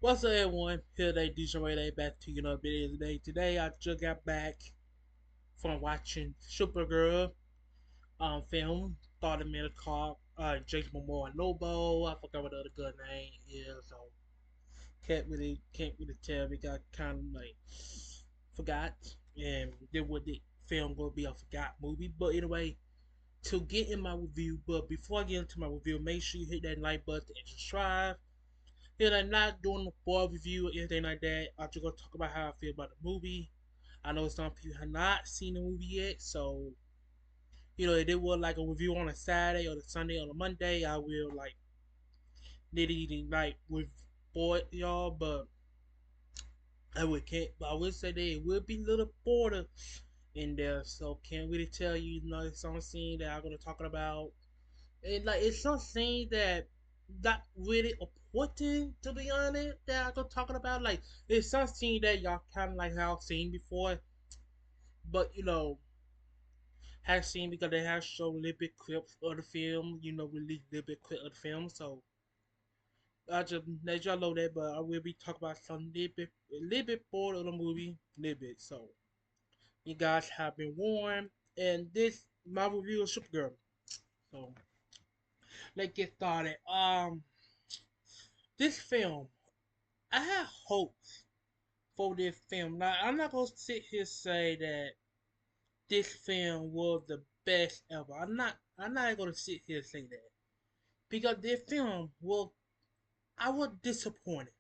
What's up, everyone? Here today, DJ Ray back to you another video today. Today, I just got back from watching Supergirl film. Thought it made a call. Jason Momoa and Lobo. I forgot what the other good name is. So can't really tell because I kind of like forgot. And then what the film gonna be a forgot movie. But anyway, to get in my review. But before I get into my review, make sure you hit that like button and subscribe. And I'm not doing a full review or anything like that. I'm just gonna talk about how I feel about the movie. I know some people have not seen the movie yet, so if they will like a review on a Saturday or the Sunday or the Monday, I will like nitty like with boy y'all, but I would can't. But I would say there will be little border in there, so can't really tell you. It's some scene that I'm gonna talk about. And like it's something that not really important to be honest that I go talking about. Like it's something that y'all kinda like have seen before, but have seen because they have shown little bit clips of the film, release little bit clip of the film. So I just let y'all know that, but I will be talking about some little bit more of the movie, little bit. So you guys have been warned, and this my review of Supergirl. So let's get started. This film I have hopes for this film. Now, I'm not gonna sit here and say that this film was the best ever. I'm not gonna sit here and say that because this film was. I was disappointed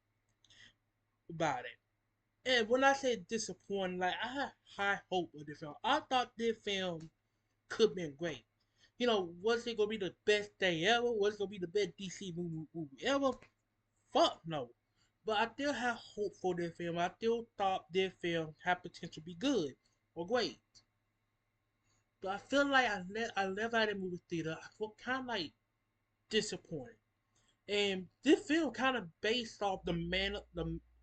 about it. And when I say disappointed, like I had high hope of this film. I thought this film could have been great. Was it gonna be the best thing ever? Was it gonna be the best DC movie ever? Fuck no. But I still have hope for this film. I still thought this film had potential to be good or great. But I feel like I left out of the movie theater. I felt kind of like disappointed. And this film kind of based off the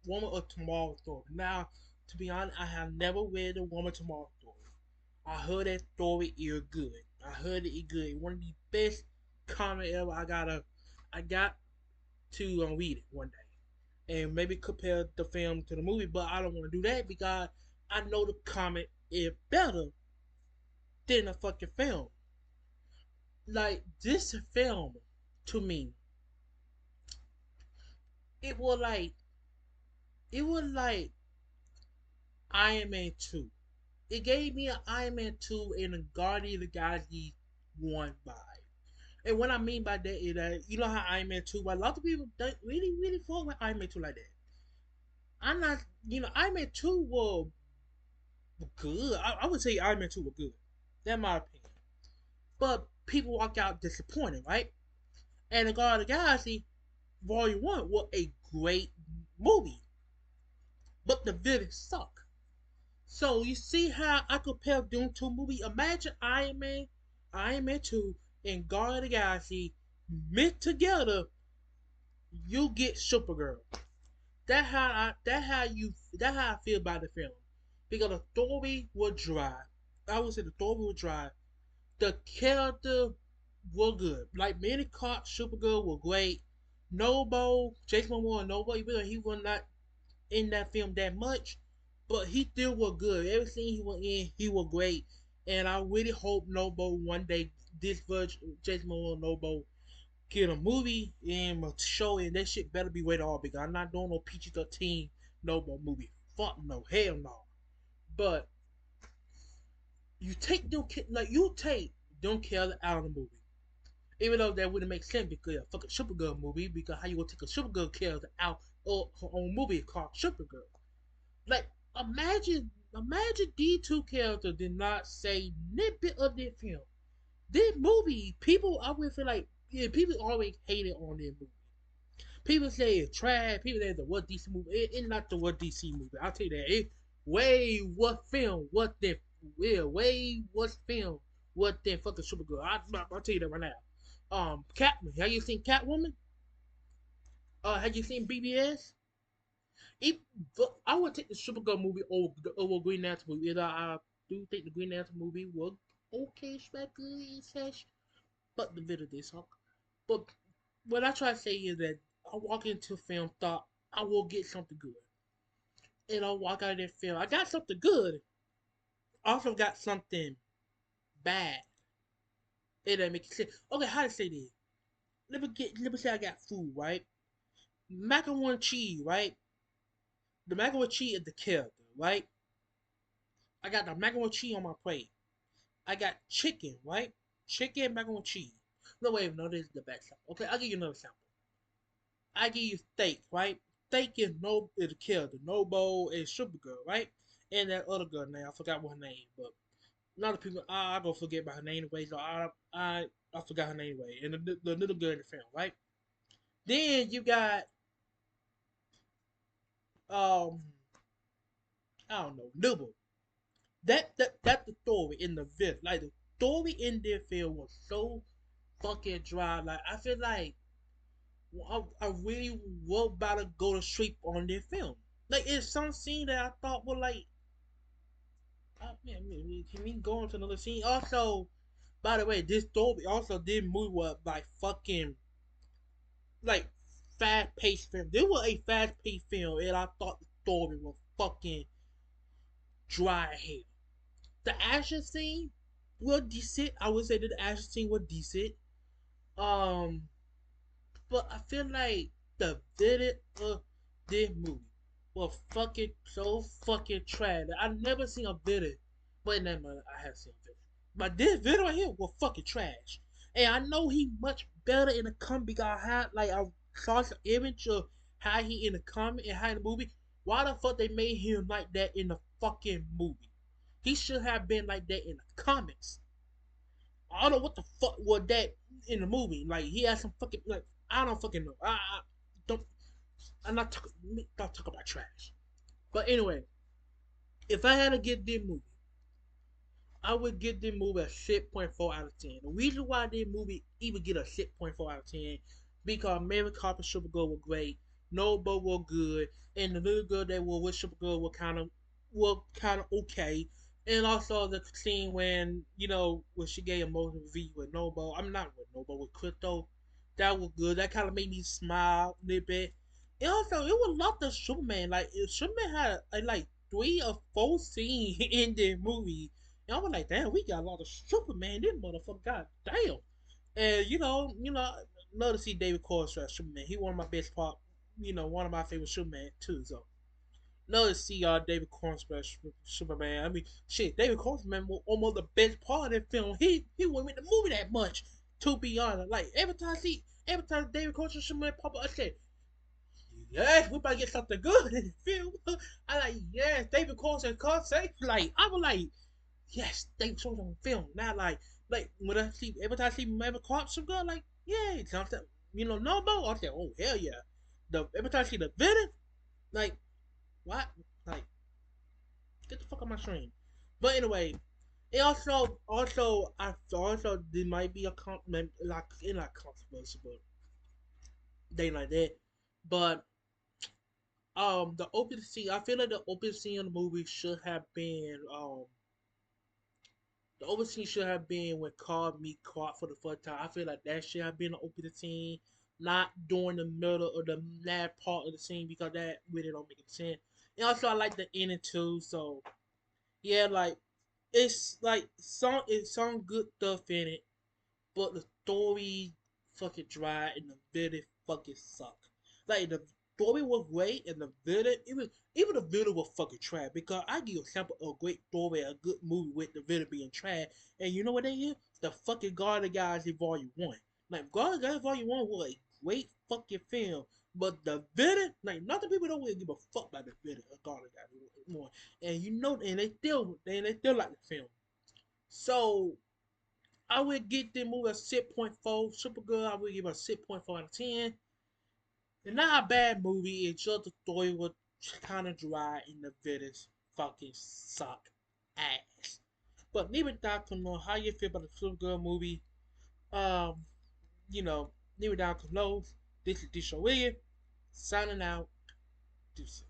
Woman of Tomorrow story. Now, to be honest, I have never read the Woman of Tomorrow story. I heard that story is good. I heard it is good. One of the best comic ever. I got to read it one day and maybe compare the film to the movie, but I don't want to do that because I know the comic is better than the fucking film. Like this film, to me, it was like it was like Iron Man 2. It gave me an Iron Man 2 and a Guardian of the Galaxy 1 vibe. And what I mean by that is that you know how Iron Man 2, but a lot of people don't really fuck with Iron Man 2 like that. I'm not, Iron Man 2 was good. I would say Iron Man 2 was good. That's my opinion. But people walk out disappointed, right? And The Guardian of the Galaxy Volume 1 was a great movie. But the villains suck. So you see how I compare them two movies? Imagine Iron Man 2, and Guardian of the Galaxy mixed together, you get Supergirl. That how I feel about the film. Because the story was dry. I would say the story was dry. The character were good. Like many caught Supergirl were great. Nobo, Jason Momoa, Nobo, even though he was not in that film that much, but he still was good. Everything he was in, he was great. And I really hope Nobo one day this version Jason Momoa Nobo get a movie and a show, and that shit better be rated R because I'm not doing no PG-13 Nobo movie. Fuck no, hell no. But you take them characters out of the movie. Even though that wouldn't make sense because a fucking Supergirl movie, because how you gonna take a Supergirl character out of her own movie called Supergirl? Like imagine these two characters did not say bit of this film. This movie, people I would feel like yeah, people always hated on this movie. People say it's trash. People say it's the what DC movie. It's not the what DC movie. I'll tell you that. It way what film? What the way what film? What the fucking Supergirl? I'll tell you that right now. Catwoman. Have you seen Catwoman? Have you seen BBS? If, I would take the Supergirl movie over Green Lantern movie. I do think the Green Lantern movie was okay, spectacular, but the video they suck. But what I try to say is that I walk into film thought I will get something good. I got that film. I got something good. I also got something bad. It doesn't make sense. Okay, how to say this? Let me say I got food, right? Macaroni and cheese, right? The macaroni and cheese is the character, right? I got the macaroni and cheese on my plate. I got chicken, right? Chicken, macaroni and cheese. No, wait, no, this is the best sample. Okay, I'll give you another sample. I give you steak, right? Steak is the character. Noble is Supergirl, right? And that other girl name, I forgot what her name, but a lot of people, I go forget about her name anyway, so I forgot her name anyway. And the little girl in the film, right? Then you got um I don't know, Nibble. That's the story in the video. Like the story in their film was so fucking dry. Like I feel like I really was about to go to sleep on their film. Like it's some scene that I thought were like, man, can we go on to another scene? Also, by the way, this story also did move up by fucking like fast paced film. This was a fast paced film, and I thought the story was fucking dry here. The action scene was decent. I would say that the action scene was decent. Um, but I feel like the villain of this movie was fucking so fucking trash. I never seen a villain. But that matter, I have seen a villain. But this villain right here was fucking trash. And I know he much better in the comic because I saw some image of how he in the comic and how in the movie. Why the fuck they made him like that in the fucking movie? He should have been like that in the comics. I don't know what the fuck was that in the movie. Like he had some fucking like I don't fucking know. I don't. I'm not talking. Not talk about trash. But anyway, if I had to give this movie, I would give this movie a 6.4 out of 10. The reason why this movie even get a 6.4 out of 10 because Mary Carter Supergirl was great, Noble was good, and the little girl that was with Supergirl was kind of okay. And also the scene when when she gave emotional V with Noble, I'm not with Noble with Crypto, that was good. That kind of made me smile a little bit. And also it was a lot of Superman. Like Superman had like 3 or 4 scenes in the movie and I was like, damn, we got a lot of Superman. This motherfucker, god damn. And love to see David Cornstra as Superman. He one of my best part. One of my favorite Superman too. So love to see David Cornstra as Superman. I mean, shit, David Cornstra was almost the best part of the film. He wasn't in the movie that much. To be honest, like every time David Cornstra Superman pop up, I said, yes, we about to get something good in the film. I like, yes, David Cornstra can't say like I was like yes, they showed on film. Not like when I see every time I see Maverick Carpenter girl, like yeah, something no, I say oh hell yeah. The every time I see the villain, like what, like get the fuck on my screen. But anyway, it also there might be a compliment like in like controversy, but they like that. But the open scene, I feel like the open scene of the movie should have been the opening scene should have been when Carl meet Clark for the first time. I feel like that should have been the opening scene, not during the middle or the last part of the scene because that really don't make any sense. And also, I like the ending too. So yeah, like it's some good stuff in it, but the story fucking dry and the villain fucking suck. Like the story was great and the villain even the villain was fucking trash because I give you a sample of a great story, a good movie with the villain being trash, and you know what they is? The fucking Guardian Guys in Volume 1. Like Guardian Guys Volume 1 was a great fucking film. But the villain, like not the people don't really give a fuck about the villain of Guardian Guys 1. And and they still like the film. So I would get the movie a 6.4. Supergirl, I would give a 6.4 out of 10. It's not a bad movie. It's just the story was kind of dry and the villains fucking suck ass. But leave it down to know how you feel about the Supergirl movie. Um, leave it down to know. This is Disha Williams signing out. Deuces.